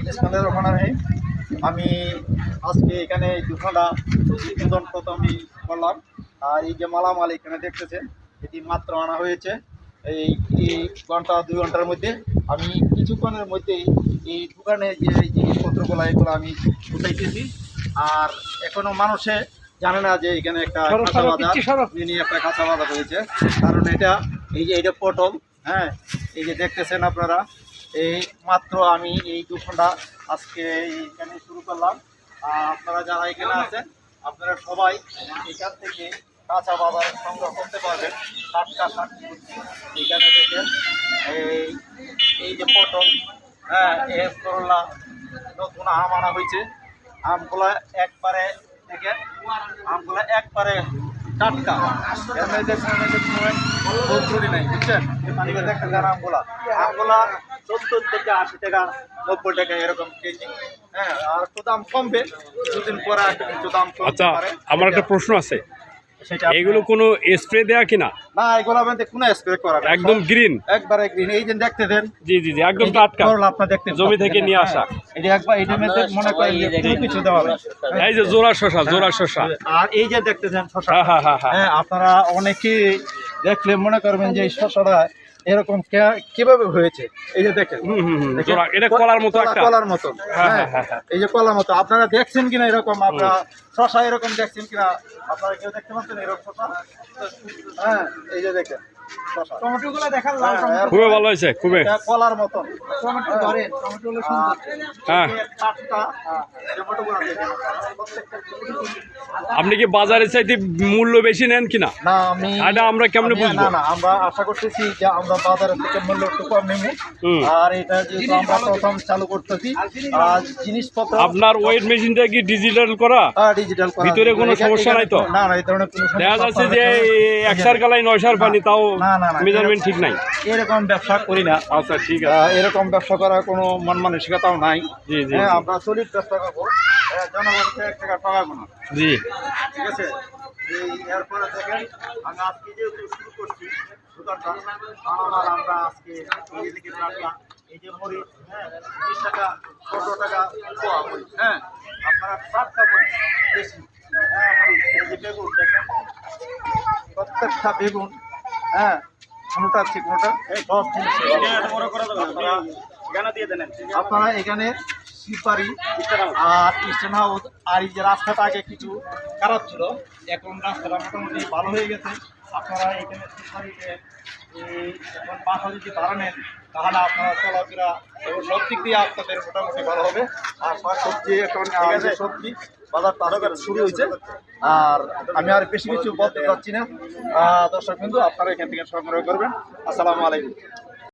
বিসমিল্লাহির রহমানির রহিম। আমি আজকে এখানে দোকানটা উদ্বোধন প্রথমে করলাম। আর এই যে মালামাল এখানে দেখতেছেন, এটি মাত্র আনা হয়েছে। এই এই ঘন্টা 2 ঘন্টার মধ্যে আমি কিছুক্ষণের মধ্যেই এই দোকানে যে এই জিনিসপত্রগুলো এগুলো আমি উঠাইতেছি। আর এখনো মানুষে জানে না যে এখানে একটা কাঁচা বাজার, মিনি একটা কাঁচা বাজার রয়েছে। কারণ এটা পটল, হ্যাঁ, এই যে দেখতেছেন আপনারা, এই মাত্র আমি এই দোকানটা আজকে এইখানে শুরু করলাম। আপনারা যারা এখানে আছেন, আপনারা সবাই এখান থেকে কাঁচা বাজার সংগ্রহ করতে পারবেন। টাটকা শাকসবজি এখানে দেখেন, এই যে পটল, হ্যাঁ, করলা, নতুন আম আনা হয়েছে। আমগুলা একবারে দেখেন, আমগুলা একবারে টাটকা, এর মধ্যে কোনো নাই, বুঝছেন? দেখেন আমগুলা 70 থেকে 80 টাকা, 90 টাকা এরকম কেজি। হ্যাঁ, আর একটু দাম কমবে দুদিন পরে, একটু দাম কমবে। আচ্ছা, আমার একটা প্রশ্ন আছে, সেটা এগুলো কোনো স্প্রে দেয়া কিনা? না, এগুলো আমাদের কোনো স্প্রে করা না, একদম গ্রিন, একবারে গ্রিন। এই যে দেখতে দেন, জি জি জি, একদম টাটকা, আপনার দেখতে জমি থেকে নিয়ে আসা। এটা একবার এটার মধ্যে মনে করেন যে কোনো কিছু দেওয়া হবে। এই যে জোড়া শসা, জোড়া শসা। আর এই যে দেখতেছেন শসা, হ্যাঁ হ্যাঁ হ্যাঁ, হ্যাঁ, আপনারা অনেকেই দেখলে মনে করবেন যে এই শসাটা এরকম কিভাবে হয়েছে। এই যে দেখেন, জোড়া, এটা কলার মতো, একটা কলার মতো, হ্যাঁ হ্যাঁ, হ্যাঁ হ্যাঁ, এই যে কলার মতো। আপনারা দেখছেন কিনা এরকম, আপনারা শসা এরকম দেখছেন কিনা, আপনারা কেউ দেখতে পাচ্ছেন এরকম শসা? হ্যাঁ, এই যে দেখেন শসা, টমেটোগুলো দেখেন লাল টমেটো, খুবই ভালো হয়েছে, খুবই কলার মতো টমেটো ধরেন, টমেটো হলো সুন্দর। হ্যাঁ। টাটকা টমেটোগুলো দেখেন, প্রত্যেকটা। আপনি কি বাজারে চাইতে মূল্য বেশি নেন কিনা? না, আমি এটা আমরা কেমনে বুঝবো? না, আমরা আশা করতেছি যে আমরা বাজারের থেকে মূল্য একটু কম নেব। আর এটা যেহেতু আমরা প্রথম চালু করতেছি, আর জিনিসপত্র আপনার ওয়েট মেশিনটা কি ডিজিটাল করা? ডিজিটাল করা, ভিতরে কোনো সমস্যা নাই তো? না না, এই ধরনের কোনো সমস্যা দেখা যাচ্ছে যে 1 সার কালাই 9 সার পানি, তাও না, না, না, মেজারমেন্ট ঠিক নাই। এরকম ব্যবসা করি না। আচ্ছা, ঠিক আছে। এরকম ব্যবসা করার কোনো মন মানসিকতাও নাই। জি জি হ্যাঁ, জি। আমরা সলিড ব্যবসা করবো, জনগণকে 1 টাকা ঠকাবো না, জি, ঠিক আছে? এরপরে দেখেন, আমি আজকে যেহেতু শুরু করছি দোকানটা, আমরা আজকে এই দিকে রাখলাম। এই যে মরিচ, হ্যাঁ, 20 টাকা 15 টাকা পোয়া মরিচ, হ্যাঁ, আপনারা টাটকা মরিচ বেশি, হ্যাঁ, মরিচ। এই যে বেগুন দেখেন, প্রত্যেকটা বেগুন, হ্যাঁ, কোনোটা আছে কোনোটা সব জিনিস আপনারা এখানে সুপারি আর ইস্টার্ন হাউস। আর এই যে রাস্তাটা আগে কিছু খারাপ ছিল, এখন রাস্তাটা মোটামুটি ভালো হয়ে গেছে। আপনারা এখানে সুপারিতে এখন বাসা যদি ভাড়া নেন, তাহলে আপনারা চলাফেরা এবং সব দিক দিয়ে আপনাদের মোটামুটি ভালো হবে। আর সবজি এখন সবজি বাজার তারকা শুরু হয়েছে। আর আমি আর বেশি কিছু বলতে চাচ্ছি না। দর্শক বিন্দু, আপনারা এখান থেকে সংগ্রহ করবেন। আসসালামু আলাইকুম।